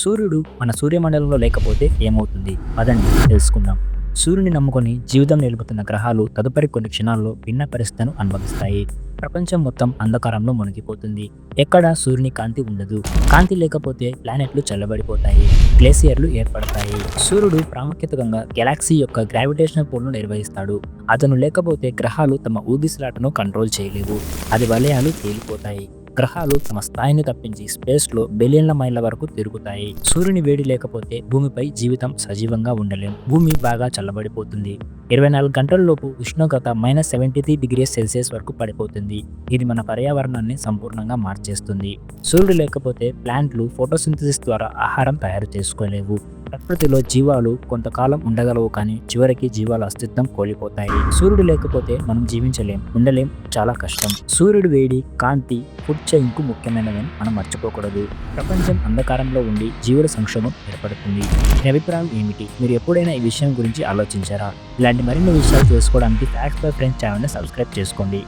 సూర్యుడు మన సూర్యమండలంలో లేకపోతే ఏమవుతుంది? పదండి తెలుసుకుందాం. సూర్యుని నమ్ముకొని జీవితం నిలుపుతున్న గ్రహాలు తదుపరి కొన్ని క్షణాల్లో భిన్న పరిస్థితులను అనుభవిస్తాయి. ప్రపంచం మొత్తం అంధకారంలో మునిగిపోతుంది. ఎక్కడా సూర్యుని కాంతి ఉండదు. కాంతి లేకపోతే ప్లానెట్లు చల్లబడిపోతాయి. గ్లేసియర్లు ఏర్పడతాయి. సూర్యుడు ప్రాముఖ్యతంగా గెలాక్సీ యొక్క గ్రావిటేషనల్ పుల్ను నిర్వహిస్తాడు. అతను లేకపోతే గ్రహాలు తమ ఊగిసలాటను కంట్రోల్ చేయలేవు. అది వలయాలు తేలిపోతాయి. గ్రహాలు తమ స్థాయిని తప్పించి స్పేస్లో బిలియన్ల మైళ్ళ వరకు తిరుగుతాయి. సూర్యుని వేడి లేకపోతే భూమిపై జీవితం సజీవంగా ఉండలేం. భూమి బాగా చల్లబడిపోతుంది. 24 గంటలలోపు ఉష్ణోగ్రత -73°C వరకు పడిపోతుంది. ఇది మన పర్యావరణాన్ని సంపూర్ణంగా మార్చేస్తుంది. సూర్యుడు లేకపోతే ప్లాంట్లు ఫోటోసింథసిస్ ద్వారా ఆహారం తయారు చేసుకోలేవు. ప్రకృతిలో జీవాలు కొంతకాలం ఉండగలవు, కానీ చివరికి జీవాల అస్తిత్వం కోల్పోతాయి. సూర్యుడు లేకపోతే మనం జీవించలేం, ఉండలేం, చాలా కష్టం. సూర్యుడు వేడి, కాంతి, ఫుడ్ చైన్కు ముఖ్యమైనదని మనం మర్చిపోకూడదు. ప్రపంచం అంధకారంలో ఉండి జీవుల సంక్షోభం ఏర్పడుతుంది. మీ అభిప్రాయం ఏమిటి? మీరు ఎప్పుడైనా ఈ విషయం గురించి ఆలోచించారా? ఇలాంటి మరిన్ని విషయాలు తెలుసుకోవడానికి ఫ్యాక్ట్స్ బై ఫ్రెండ్స్ ఛానల్ని సబ్స్క్రైబ్ చేసుకోండి.